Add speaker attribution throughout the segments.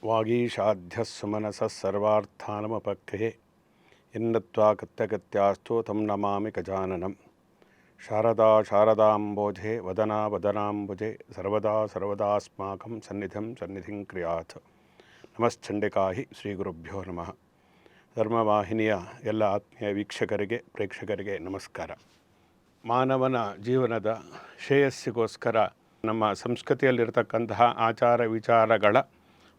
Speaker 1: ವಾಗೀಶಾಧ್ಯಸ್ಸು ಮನಸಃ ಸರ್ವಾರ್ಥಾನಮಪಕ್ಯೆ ಎನ್ನತ್ವಾ ಕತ್ಯಗತ್ಯಾಸ್ತು ತಂ ನಮಾಮಿ ಗಜಾನನಂ. ಶಾರದಾ ಶಾರದಾಂಬೋಜೆ ವದನಾ ವದನಾಂಬುಜೆ ಸರ್ವದಾ ಸರ್ವದಾಸ್ಮಾಕಂ ಸನ್ನಿಧಿಂ ಕ್ರಿಯಾತ್. ನಮಶ್ಚಂಡಿಕಾಹಿ ಶ್ರೀ ಗುರುಭ್ಯೋ ನಮಃ. ಧರ್ಮವಾಹಿನಿಯ ಎಲ್ಲ ಆತ್ಮೀಯ ವೀಕ್ಷಕರಿಗೆ ಪ್ರೇಕ್ಷಕರಿಗೆ ನಮಸ್ಕಾರ. ಮಾನವನ ಜೀವನದ ಶ್ರೇಯಸ್ಸಿಗೋಸ್ಕರ ನಮ್ಮ ಸಂಸ್ಕೃತಿಯಲ್ಲಿರತಕ್ಕಂತಹ ಆಚಾರ ವಿಚಾರಗಳ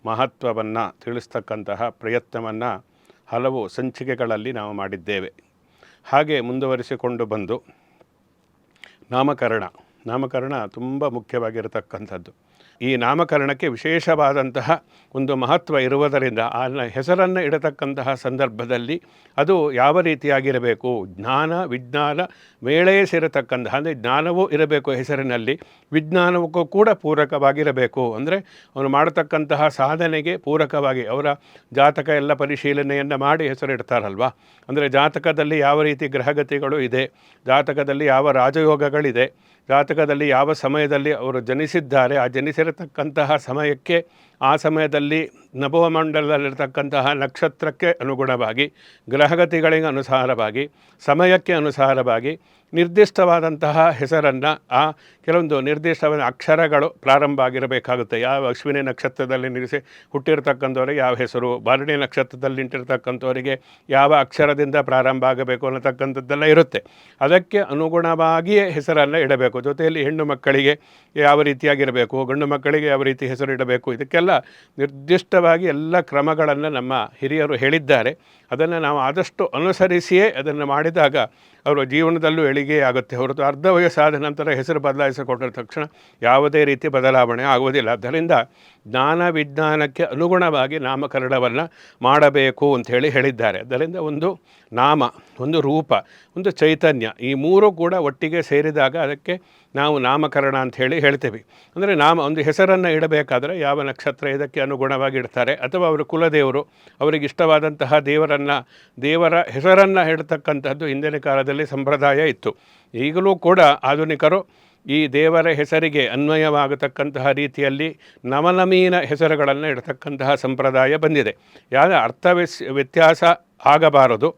Speaker 1: ಮಹತ್ವವನ್ನು ತಿಳಿಸ್ತಕ್ಕಂತಹ ಪ್ರಯತ್ನವನ್ನು ಹಲವು ಸಂಚಿಕೆಗಳಲ್ಲಿ ನಾವು ಮಾಡಿದ್ದೇವೆ. ಹಾಗೆ ಮುಂದುವರಿಸಿಕೊಂಡು ಬಂದು ನಾಮಕರಣ ತುಂಬ ಮುಖ್ಯವಾಗಿರತಕ್ಕಂಥದ್ದು. ಈ ನಾಮಕರಣಕ್ಕೆ ವಿಶೇಷವಾದಂತಹ ಒಂದು ಮಹತ್ವ ಇರುವುದರಿಂದ ಆ ಹೆಸರನ್ನು ಇಡತಕ್ಕಂತಹ ಸಂದರ್ಭದಲ್ಲಿ ಅದು ಯಾವ ರೀತಿಯಾಗಿರಬೇಕು, ಜ್ಞಾನ ವಿಜ್ಞಾನ ಮೇಳೆಯೇ ಸೇರತಕ್ಕಂತಹ, ಅಂದರೆ ಜ್ಞಾನವೂ ಇರಬೇಕು ಹೆಸರಿನಲ್ಲಿ, ವಿಜ್ಞಾನಕ್ಕೂ ಕೂಡ ಪೂರಕವಾಗಿರಬೇಕು. ಅಂದರೆ ಅವನು ಮಾಡತಕ್ಕಂತಹ ಸಾಧನೆಗೆ ಪೂರಕವಾಗಿ ಅವರ ಜಾತಕ ಎಲ್ಲ ಪರಿಶೀಲನೆಯನ್ನು ಮಾಡಿ ಹೆಸರಿಡ್ತಾರಲ್ವ. ಅಂದರೆ ಜಾತಕದಲ್ಲಿ ಯಾವ ರೀತಿ ಗ್ರಹಗತಿಗಳು ಇದೆ, ಜಾತಕದಲ್ಲಿ ಯಾವ ರಾಜಯೋಗಗಳಿದೆ, ಜಾತಕದಲ್ಲಿ ಯಾವ ಸಮಯದಲ್ಲಿ ಅವರು ಜನಿಸಿದ್ದಾರೆ, ಆ ಜನಿಸಿರತಕ್ಕಂತಹ ಸಮಯಕ್ಕೆ ಆ ಸಮಯದಲ್ಲಿ ನಭೋಮಂಡಲದಲ್ಲಿರ್ತಕ್ಕಂತಹ ನಕ್ಷತ್ರಕ್ಕೆ ಅನುಗುಣವಾಗಿ, ಗ್ರಹಗತಿಗಳಿಗೆ ಅನುಸಾರವಾಗಿ, ಸಮಯಕ್ಕೆ ಅನುಸಾರವಾಗಿ ನಿರ್ದಿಷ್ಟವಾದಂತಹ ಹೆಸರನ್ನು, ಆ ಕೆಲವೊಂದು ನಿರ್ದಿಷ್ಟವಾದ ಅಕ್ಷರಗಳು ಪ್ರಾರಂಭ ಆಗಿರಬೇಕಾಗುತ್ತೆ. ಯಾವ ಅಶ್ವಿನಿ ನಕ್ಷತ್ರದಲ್ಲಿ ನಿಲ್ಲಿಸಿ ಹುಟ್ಟಿರ್ತಕ್ಕಂಥವರಿಗೆ ಯಾವ ಹೆಸರು, ಭರಣಿ ನಕ್ಷತ್ರದಲ್ಲಿ ನಿಂತಿರ್ತಕ್ಕಂಥವರಿಗೆ ಯಾವ ಅಕ್ಷರದಿಂದ ಪ್ರಾರಂಭ ಆಗಬೇಕು ಅನ್ನತಕ್ಕಂಥದ್ದೆಲ್ಲ ಇರುತ್ತೆ. ಅದಕ್ಕೆ ಅನುಗುಣವಾಗಿಯೇ ಹೆಸರನ್ನು ಇಡಬೇಕು. ಜೊತೆಯಲ್ಲಿ ಹೆಣ್ಣು ಮಕ್ಕಳಿಗೆ ಯಾವ ರೀತಿಯಾಗಿರಬೇಕು, ಗಂಡು ಮಕ್ಕಳಿಗೆ ಯಾವ ರೀತಿ ಹೆಸರು ಇಡಬೇಕು, ಇದಕ್ಕೆಲ್ಲ ನಿರ್ದಿಷ್ಟವಾಗಿ ಎಲ್ಲ ಕ್ರಮಗಳನ್ನು ನಮ್ಮ ಹಿರಿಯರು ಹೇಳಿದ್ದಾರೆ. ಅದನ್ನು ನಾವು ಆದಷ್ಟು ಅನುಸರಿಸಿಯೇ ಅದನ್ನು ಮಾಡಿದಾಗ ಅವರ ಜೀವನದಲ್ಲೂ ಏಳಿಗೆ ಆಗುತ್ತೆ ಹೊರತು ಅರ್ಧ ವಯಸ್ಸಾದ ನಂತರ ಹೆಸರು ಬದಲಾಯಿಸಿಕೊಂಡ ತಕ್ಷಣ ಯಾವುದೇ ರೀತಿ ಬದಲಾವಣೆ ಆಗುವುದಿಲ್ಲ. ಆದ್ದರಿಂದ ಜ್ಞಾನ ವಿಜ್ಞಾನಕ್ಕೆ ಅನುಗುಣವಾಗಿ ನಾಮಕರಣವನ್ನು ಮಾಡಬೇಕು ಅಂಥೇಳಿ ಹೇಳಿದ್ದಾರೆ. ಅದರಿಂದ ಒಂದು ನಾಮ, ಒಂದು ರೂಪ, ಒಂದು ಚೈತನ್ಯ, ಈ ಮೂರೂ ಕೂಡ ಒಟ್ಟಿಗೆ ಸೇರಿದಾಗ ಅದಕ್ಕೆ ನಾವು ನಾಮಕರಣ ಅಂಥೇಳಿ ಹೇಳ್ತೇವೆ. ಅಂದರೆ ಒಂದು ಹೆಸರನ್ನು ಇಡಬೇಕಾದ್ರೆ ಯಾವ ನಕ್ಷತ್ರ ಇದಕ್ಕೆ ಅನುಗುಣವಾಗಿ ಇಡ್ತಾರೆ, ಅಥವಾ ಅವರು ಕುಲದೇವರು, ಅವರಿಗೆ ಇಷ್ಟವಾದಂತಹ ದೇವರ ಹೆಸರನ್ನು ಇಡ್ತಕ್ಕಂಥದ್ದು ಹಿಂದಿನ ಕಾಲದಲ್ಲಿ ಸಂಪ್ರದಾಯ ಇತ್ತು. ಈಗಲೂ ಕೂಡ ಆಧುನಿಕರು ಈ ದೇವರ ಹೆಸರಿಗೆ ಅನ್ವಯವಾಗತಕ್ಕಂತಹ ರೀತಿಯಲ್ಲಿ ನವನವೀನ ಹೆಸರುಗಳನ್ನು ಇಡತಕ್ಕಂತಹ ಸಂಪ್ರದಾಯ ಬಂದಿದೆ. ಯಾವುದೇ ವ್ಯತ್ಯಾಸ ಆಗಬಾರದು,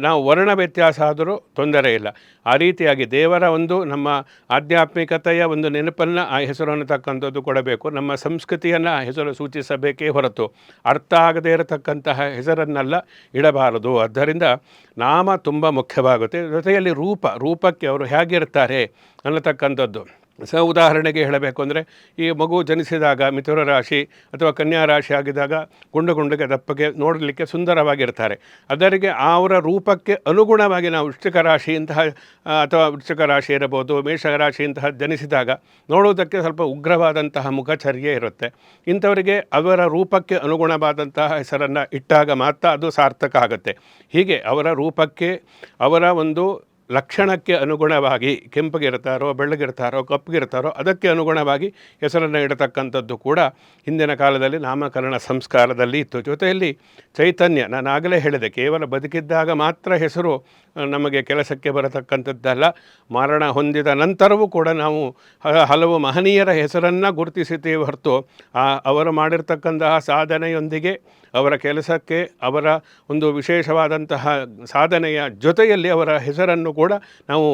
Speaker 1: ನಾವು ವರ್ಣ ವ್ಯತ್ಯಾಸ ಆದರೂ ತೊಂದರೆ ಇಲ್ಲ. ಆ ರೀತಿಯಾಗಿ ದೇವರ ಒಂದು ನಮ್ಮ ಆಧ್ಯಾತ್ಮಿಕತೆಯ ಒಂದು ನೆನಪನ್ನು ಆ ಹೆಸರು ಅನ್ನತಕ್ಕಂಥದ್ದು ಕೊಡಬೇಕು. ನಮ್ಮ ಸಂಸ್ಕೃತಿಯನ್ನು ಆ ಹೆಸರು ಸೂಚಿಸಬೇಕೇ ಹೊರತು ಅರ್ಥ ಆಗದೇ ಇರತಕ್ಕಂತಹ ಹೆಸರನ್ನೆಲ್ಲ ಇಡಬಾರದು. ಆದ್ದರಿಂದ ನಾಮ ತುಂಬ ಮುಖ್ಯವಾಗುತ್ತೆ. ಜೊತೆಯಲ್ಲಿ ರೂಪಕ್ಕೆ ಅವರು ಹೇಗಿರ್ತಾರೆ ಅನ್ನತಕ್ಕಂಥದ್ದು. ಉದಾಹರಣೆಗೆ ಹೇಳಬೇಕು ಅಂದರೆ, ಈ ಮಗು ಜನಿಸಿದಾಗ ಮಿಥುನ ರಾಶಿ ಅಥವಾ ಕನ್ಯಾ ರಾಶಿ ಆಗಿದ್ದಾಗ ಗುಂಡುಗೆ ದಪ್ಪಗೆ ನೋಡಲಿಕ್ಕೆ ಸುಂದರವಾಗಿರ್ತಾರೆ. ಅದರಿಗೆ ಅವರ ರೂಪಕ್ಕೆ ಅನುಗುಣವಾಗಿ ನಾವು ವೃಶ್ಚಿಕ ರಾಶಿಯಂತಹ ಅಥವಾ ವೃಶ್ಚಿಕ ರಾಶಿ ಇರಬಹುದು, ಮೇಷರಾಶಿಯಂತಹ ಜನಿಸಿದಾಗ ನೋಡುವುದಕ್ಕೆ ಸ್ವಲ್ಪ ಉಗ್ರವಾದಂತಹ ಮುಖಚರ್ಯೆ ಇರುತ್ತೆ. ಇಂಥವರಿಗೆ ಅವರ ರೂಪಕ್ಕೆ ಅನುಗುಣವಾದಂತಹ ಹೆಸರನ್ನು ಇಟ್ಟಾಗ ಮಾತ್ರ ಅದು ಸಾರ್ಥಕ ಆಗುತ್ತೆ. ಹೀಗೆ ಅವರ ರೂಪಕ್ಕೆ, ಅವರ ಒಂದು ಲಕ್ಷಣಕ್ಕೆ ಅನುಗುಣವಾಗಿ ಕೆಂಪಗಿರ್ತಾರೋ, ಬೆಳ್ಳಗಿರ್ತಾರೋ, ಕಪ್ಪಗಿರ್ತಾರೋ ಅದಕ್ಕೆ ಅನುಗುಣವಾಗಿ ಹೆಸರನ್ನು ಇಡತಕ್ಕಂಥದ್ದು ಕೂಡ ಹಿಂದಿನ ಕಾಲದಲ್ಲಿ ನಾಮಕರಣ ಸಂಸ್ಕಾರದಲ್ಲಿ ಇತ್ತು. ಜೊತೆಯಲ್ಲಿ ಚೈತನ್ಯ, ನಾನು ಆಗಲೇ ಹೇಳಿದೆ, ಕೇವಲ ಬದುಕಿದ್ದಾಗ ಮಾತ್ರ ಹೆಸರು ನಮಗೆ ಕೆಲಸಕ್ಕೆ ಬರತಕ್ಕಂಥದ್ದಲ್ಲ. ಮರಣ ಹೊಂದಿದ ನಂತರವೂ ಕೂಡ ನಾವು ಹಲವು ಮಹನೀಯರ ಹೆಸರನ್ನು ಗುರುತಿಸುತ್ತೇವೆ ಹೊರತು ಅವರು ಮಾಡಿರ್ತಕ್ಕಂತಹ ಸಾಧನೆಯೊಂದಿಗೆ, ಅವರ ಕೆಲಸಕ್ಕೆ, ಅವರ ಒಂದು ವಿಶೇಷವಾದಂತಹ ಸಾಧನೆಯ ಜೊತೆಯಲ್ಲಿ ಅವರ ಹೆಸರನ್ನು ಕೂಡ ನಾವು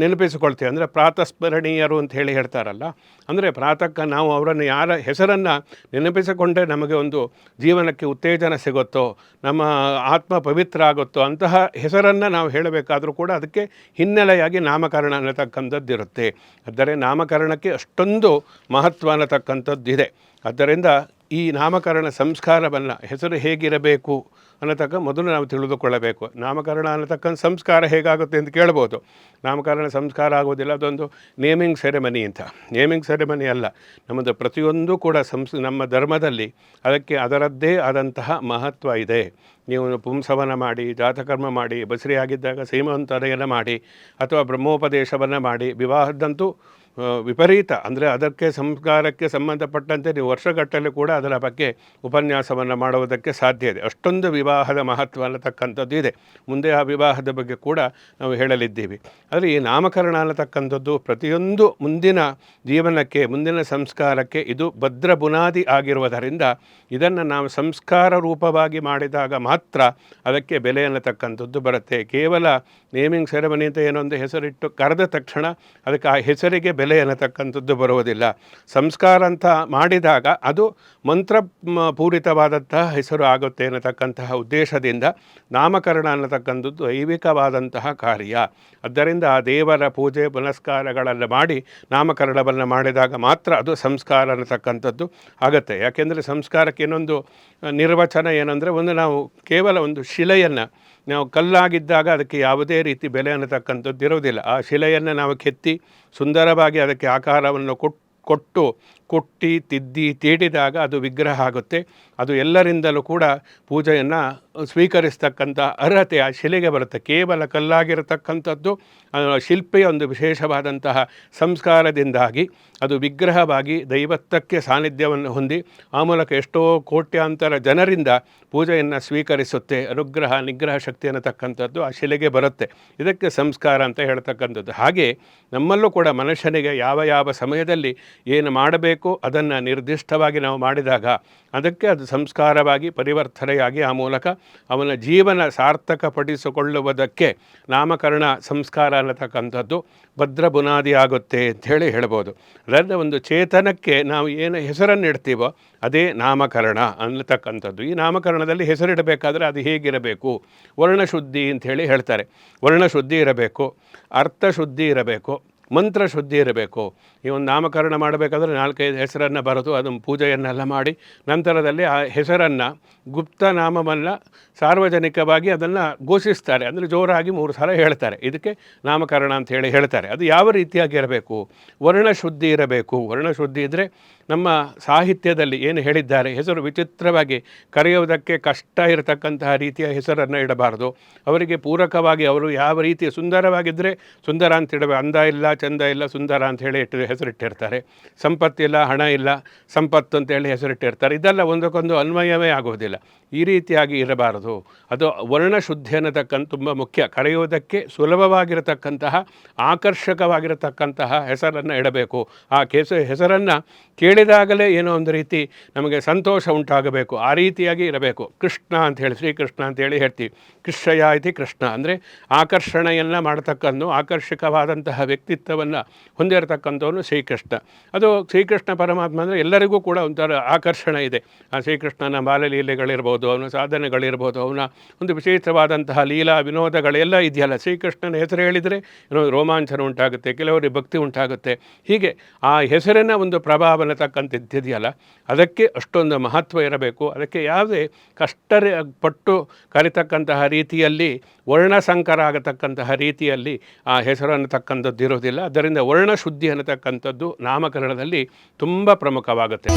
Speaker 1: ನೆನಪಿಸಿಕೊಳ್ತೇವೆ. ಅಂದರೆ ಪ್ರಾತಸ್ಮರಣೀಯರು ಅಂತ ಹೇಳ್ತಾರಲ್ಲ, ಅಂದರೆ ಪ್ರಾತಃ ನಾವು ಅವರನ್ನು ಯಾರ ಹೆಸರನ್ನು ನೆನಪಿಸಿಕೊಂಡೇ ನಮಗೆ ಒಂದು ಜೀವನಕ್ಕೆ ಉತ್ತೇಜನ ಸಿಗುತ್ತೋ, ನಮ್ಮ ಆತ್ಮ ಪವಿತ್ರ ಆಗುತ್ತೋ ಅಂತಹ ಹೆಸರನ್ನು ನಾವು ಹೇಳಬೇಕಾದರೂ ಕೂಡ ಅದಕ್ಕೆ ಹಿನ್ನೆಲೆಯಾಗಿ ನಾಮಕರಣ ಅನ್ನತಕ್ಕಂಥದ್ದಿರುತ್ತೆ. ಅಂದರೆ ನಾಮಕರಣಕ್ಕೆ ಅಷ್ಟೊಂದು ಮಹತ್ವ ಅನ್ನತಕ್ಕಂಥದ್ದಿದೆ. ಆದ್ದರಿಂದ ಈ ನಾಮಕರಣ ಸಂಸ್ಕಾರವನ್ನು, ಹೆಸರು ಹೇಗಿರಬೇಕು ಅನ್ನತಕ್ಕ ಮೊದಲು ನಾವು ತಿಳಿದುಕೊಳ್ಳಬೇಕು. ನಾಮಕರಣ ಅನ್ನತಕ್ಕಂಥ ಸಂಸ್ಕಾರ ಹೇಗಾಗುತ್ತೆ ಅಂತ ಕೇಳ್ಬೋದು. ನಾಮಕರಣ ಸಂಸ್ಕಾರ ಆಗೋದಿಲ್ಲ, ಅದೊಂದು ನೇಮಿಂಗ್ ಸೆರೆಮನಿ ಅಂತ. ನೇಮಿಂಗ್ ಸೆರೆಮನಿ ಅಲ್ಲ, ನಮ್ಮದು ಪ್ರತಿಯೊಂದು ಕೂಡ ನಮ್ಮ ಧರ್ಮದಲ್ಲಿ ಅದಕ್ಕೆ ಅದರದ್ದೇ ಆದಂತಹ ಮಹತ್ವ ಇದೆ. ನೀವು ಪುಂಸವನ ಮಾಡಿ, ಜಾತಕರ್ಮ ಮಾಡಿ, ಬಸರಿಯಾಗಿದ್ದಾಗ ಸೀಮಂತನೆಯನ್ನು ಮಾಡಿ, ಅಥವಾ ಬ್ರಹ್ಮೋಪದೇಶವನ್ನು ಮಾಡಿ, ವಿವಾಹದಂತೂ ವಿಪರೀತ. ಅಂದರೆ ಅದಕ್ಕೆ ಸಂಸ್ಕಾರಕ್ಕೆ ಸಂಬಂಧಪಟ್ಟಂತೆ ನೀವು ವರ್ಷಗಟ್ಟಲೆ ಕೂಡ ಅದರ ಬಗ್ಗೆ ಉಪನ್ಯಾಸವನ್ನು ಮಾಡುವುದಕ್ಕೆ ಸಾಧ್ಯ ಇದೆ. ಅಷ್ಟೊಂದು ವಿವಾಹದ ಮಹತ್ವ ಅನ್ನತಕ್ಕಂಥದ್ದು ಇದೆ. ಮುಂದೆ ಆ ವಿವಾಹದ ಬಗ್ಗೆ ಕೂಡ ನಾವು ಹೇಳಲಿದ್ದೀವಿ. ಆದರೆ ಈ ನಾಮಕರಣ ಅನ್ನತಕ್ಕಂಥದ್ದು ಪ್ರತಿಯೊಂದು ಮುಂದಿನ ಜೀವನಕ್ಕೆ, ಮುಂದಿನ ಸಂಸ್ಕಾರಕ್ಕೆ ಇದು ಭದ್ರ ಬುನಾದಿ ಆಗಿರುವುದರಿಂದ ಇದನ್ನು ನಾವು ಸಂಸ್ಕಾರ ರೂಪವಾಗಿ ಮಾಡಿದಾಗ ಮಾತ್ರ ಅದಕ್ಕೆ ಬೆಲೆ ಅನ್ನತಕ್ಕಂಥದ್ದು ಬರುತ್ತೆ. ಕೇವಲ ನೇಮಿಂಗ್ ಸೆರೆಮನಿ ಅಂತ ಏನೊಂದು ಹೆಸರಿಟ್ಟು ಕರೆದ ತಕ್ಷಣ ಅದಕ್ಕೆ ಆ ಹೆಸರಿಗೆ ಬೆಲೆ ಅನ್ನತಕ್ಕಂಥದ್ದು ಬರುವುದಿಲ್ಲ. ಸಂಸ್ಕಾರ ಅಂತ ಮಾಡಿದಾಗ ಅದು ಮಂತ್ರ ಪೂರಿತವಾದಂತಹ ಹೆಸರು ಆಗುತ್ತೆ ಅನ್ನತಕ್ಕಂತಹ ಉದ್ದೇಶದಿಂದ ನಾಮಕರಣ ಅನ್ನತಕ್ಕಂಥದ್ದು ದೈವಿಕವಾದಂತಹ ಕಾರ್ಯ. ಆದ್ದರಿಂದ ಆ ದೇವರ ಪೂಜೆ ಪುನಸ್ಕಾರಗಳೆಲ್ಲ ಮಾಡಿ ನಾಮಕರಣವನ್ನು ಮಾಡಿದಾಗ ಮಾತ್ರ ಅದು ಸಂಸ್ಕಾರ ಅನ್ನತಕ್ಕಂಥದ್ದು ಆಗುತ್ತೆ. ಯಾಕೆಂದರೆ ಸಂಸ್ಕಾರಕ್ಕೆ ಇನ್ನೊಂದು ನಿರ್ವಚನ ಏನಂದರೆ, ಒಂದು ನಾವು ಕೇವಲ ಒಂದು ಶಿಲೆಯನ್ನು ನಾವು ಕಲ್ಲಾಗಿದ್ದಾಗ ಅದಕ್ಕೆ ಯಾವುದೇ ರೀತಿ ಬೆಲೆ ಅನ್ನತಕ್ಕಂಥದ್ದು ಇರೋದಿಲ್ಲ. ಆ ಶಿಲೆಯನ್ನು ನಾವು ಕೆತ್ತಿ ಸುಂದರವಾಗಿ ಅದಕ್ಕೆ ಆಕಾರವನ್ನು ಕೊಟ್ಟು ತಿದ್ದಿ ತೀಡಿದಾಗ ಅದು ವಿಗ್ರಹ ಆಗುತ್ತೆ. ಅದು ಎಲ್ಲರಿಂದಲೂ ಕೂಡ ಪೂಜೆಯನ್ನು ಸ್ವೀಕರಿಸ್ತಕ್ಕಂಥ ಅರ್ಹತೆ ಆ ಶಿಲೆಗೆ ಬರುತ್ತೆ. ಕೇವಲ ಕಲ್ಲಾಗಿರತಕ್ಕಂಥದ್ದು ಶಿಲ್ಪಿಯ ಒಂದು ವಿಶೇಷವಾದಂತಹ ಸಂಸ್ಕಾರದಿಂದಾಗಿ ಅದು ವಿಗ್ರಹವಾಗಿ ದೈವತ್ವಕ್ಕೆ ಸಾನ್ನಿಧ್ಯವನ್ನು ಹೊಂದಿ ಆ ಮೂಲಕ ಎಷ್ಟೋ ಕೋಟ್ಯಾಂತರ ಜನರಿಂದ ಪೂಜೆಯನ್ನು ಸ್ವೀಕರಿಸುತ್ತೆ. ಅನುಗ್ರಹ ನಿಗ್ರಹ ಶಕ್ತಿ ಅನ್ನತಕ್ಕಂಥದ್ದು ಆ ಶಿಲೆಗೆ ಬರುತ್ತೆ. ಇದಕ್ಕೆ ಸಂಸ್ಕಾರ ಅಂತ ಹೇಳ್ತಕ್ಕಂಥದ್ದು. ಹಾಗೆ ನಮ್ಮಲ್ಲೂ ಕೂಡ ಮನುಷ್ಯನಿಗೆ ಯಾವ ಸಮಯದಲ್ಲಿ ಏನು ಮಾಡಬೇಕು ಅದನ್ನು ನಿರ್ದಿಷ್ಟವಾಗಿ ನಾವು ಮಾಡಿದಾಗ ಅದಕ್ಕೆ ಅದು ಸಂಸ್ಕಾರವಾಗಿ ಪರಿವರ್ತನೆಯಾಗಿ ಆ ಮೂಲಕ ಅವನ ಜೀವನ ಸಾರ್ಥಕಪಡಿಸಿಕೊಳ್ಳುವುದಕ್ಕೆ ನಾಮಕರಣ ಸಂಸ್ಕಾರ ಅನ್ನತಕ್ಕಂಥದ್ದು ಭದ್ರ ಬುನಾದಿ ಆಗುತ್ತೆ ಅಂಥೇಳಿ ಹೇಳ್ಬೋದು. ಅದರಿಂದ ಒಂದು ಚೇತನಕ್ಕೆ ನಾವು ಏನು ಹೆಸರನ್ನು ಇಡ್ತೀವೋ ಅದೇ ನಾಮಕರಣ ಅನ್ನತಕ್ಕಂಥದ್ದು. ಈ ನಾಮಕರಣದಲ್ಲಿ ಹೆಸರಿಡಬೇಕಾದ್ರೆ ಅದು ಹೇಗಿರಬೇಕು? ವರ್ಣಶುದ್ಧಿ ಅಂಥೇಳಿ ಹೇಳ್ತಾರೆ. ವರ್ಣಶುದ್ಧಿ ಇರಬೇಕು, ಅರ್ಥಶುದ್ಧಿ ಇರಬೇಕು, ಮಂತ್ರಶುದ್ಧಿ ಇರಬೇಕು. ಈ ಒಂದು ನಾಮಕರಣ ಮಾಡಬೇಕಾದ್ರೆ 4-5 ಹೆಸರನ್ನು ಬರೆದು ಅದನ್ನು ಪೂಜೆಯನ್ನೆಲ್ಲ ಮಾಡಿ ನಂತರದಲ್ಲಿ ಆ ಹೆಸರನ್ನು ಗುಪ್ತ ನಾಮವನ್ನು ಸಾರ್ವಜನಿಕವಾಗಿ ಅದನ್ನು ಘೋಷಿಸ್ತಾರೆ. ಅಂದರೆ ಜೋರಾಗಿ 3 ಸಲ ಹೇಳ್ತಾರೆ. ಇದಕ್ಕೆ ನಾಮಕರಣ ಅಂತ ಹೇಳ್ತಾರೆ. ಅದು ಯಾವ ರೀತಿಯಾಗಿ ಇರಬೇಕು? ವರ್ಣಶುದ್ಧಿ ಇರಬೇಕು. ವರ್ಣಶುದ್ಧಿ ಇದ್ದರೆ ನಮ್ಮ ಸಾಹಿತ್ಯದಲ್ಲಿ ಏನು ಹೇಳಿದ್ದಾರೆ, ಹೆಸರು ವಿಚಿತ್ರವಾಗಿ ಕರೆಯುವುದಕ್ಕೆ ಕಷ್ಟ ಇರತಕ್ಕಂತಹ ರೀತಿಯ ಹೆಸರನ್ನು ಇಡಬಾರ್ದು. ಅವರಿಗೆ ಪೂರಕವಾಗಿ ಅವರು ಯಾವ ರೀತಿ ಸುಂದರವಾಗಿದ್ದರೆ ಸುಂದರ ಅಂತ ಇಡಬೇಕು. ಅಂದ ಇಲ್ಲ, ಚಂದ ಇಲ್ಲ, ಸುಂದರ ಅಂತ ಹೇಳಿ ಹೆಸರಿಟ್ಟಿರ್ತಾರೆ. ಸಂಪತ್ತಿಲ್ಲ, ಹಣ ಇಲ್ಲ, ಸಂಪತ್ತು ಅಂತೇಳಿ ಹೆಸರಿಟ್ಟಿರ್ತಾರೆ. ಇದೆಲ್ಲ ಒಂದಕ್ಕೊಂದು ಅನ್ವಯವೇ ಆಗೋದಿಲ್ಲ. ಈ ರೀತಿಯಾಗಿ ಇರಬಾರದು. ಅದು ವರ್ಣಶುದ್ಧಿ ಅನ್ನತಕ್ಕಂಥ ತುಂಬ ಮುಖ್ಯ. ಕರೆಯುವುದಕ್ಕೆ ಸುಲಭವಾಗಿರತಕ್ಕಂತಹ ಆಕರ್ಷಕವಾಗಿರತಕ್ಕಂತಹ ಹೆಸರನ್ನು ಇಡಬೇಕು. ಆ ಹೆಸರನ್ನು ಕೇಳಿದಾಗಲೇ ಏನೋ ಒಂದು ರೀತಿ ನಮಗೆ ಸಂತೋಷ ಉಂಟಾಗಬೇಕು. ಆ ರೀತಿಯಾಗಿ ಇರಬೇಕು. ಕೃಷ್ಣ ಅಂಥೇಳಿ, ಶ್ರೀಕೃಷ್ಣ ಅಂತೇಳಿ ಹೇಳ್ತೀವಿ. ಕೃಷ್ಣಯ ಇತಿ ಕೃಷ್ಣ ಅಂದರೆ ಆಕರ್ಷಣೆಯನ್ನು ಮಾಡತಕ್ಕಂಥ ಆಕರ್ಷಕವಾದಂತಹ ವ್ಯಕ್ತಿತ್ವವನ್ನು ಹೊಂದಿರತಕ್ಕಂಥವನು ಶ್ರೀಕೃಷ್ಣ. ಅದು ಶ್ರೀಕೃಷ್ಣ ಪರಮಾತ್ಮ ಅಂದರೆ ಎಲ್ಲರಿಗೂ ಕೂಡ ಒಂಥರ ಆಕರ್ಷಣೆ ಇದೆ. ಆ ಶ್ರೀಕೃಷ್ಣನ ಬಾಲಲೀಲೆಗಳಿರ್ಬೋದು, ಅವನ ಸಾಧನೆಗಳಿರ್ಬೋದು, ಅವನ ಒಂದು ವಿಶೇಷವಾದಂತಹ ಲೀಲಾ ವಿನೋದಗಳೆಲ್ಲ ಇದೆಯಲ್ಲ. ಶ್ರೀಕೃಷ್ಣನ ಹೆಸರು ಹೇಳಿದರೆ ಏನೋ ರೋಮಾಂಚನ ಉಂಟಾಗುತ್ತೆ, ಕೆಲವರಿಗೆ ಭಕ್ತಿ ಉಂಟಾಗುತ್ತೆ. ಹೀಗೆ ಆ ಹೆಸರಿನ ಒಂದು ಪ್ರಭಾವ ಅನ್ನತಕ್ಕಂಥದ್ದಿದೆಯಲ್ಲ, ಅದಕ್ಕೆ ಅಷ್ಟೊಂದು ಮಹತ್ವ ಇರಬೇಕು. ಅದಕ್ಕೆ ಯಾವುದೇ ಪಟ್ಟು ಕರಿತಕ್ಕಂತಹ ರೀತಿಯಲ್ಲಿ ವರ್ಣಸಂಕರ ಆಗತಕ್ಕಂತಹ ರೀತಿಯಲ್ಲಿ ಆ ಹೆಸರು ಅನ್ನತಕ್ಕಂಥದ್ದು ಇರೋದಿಲ್ಲ. ಅದರಿಂದ ವರ್ಣಶುದ್ಧಿ ಅನ್ನತಕ್ಕಂಥದ್ದು ನಾಮಕರಣದಲ್ಲಿ ತುಂಬ ಪ್ರಮುಖವಾಗುತ್ತೆ.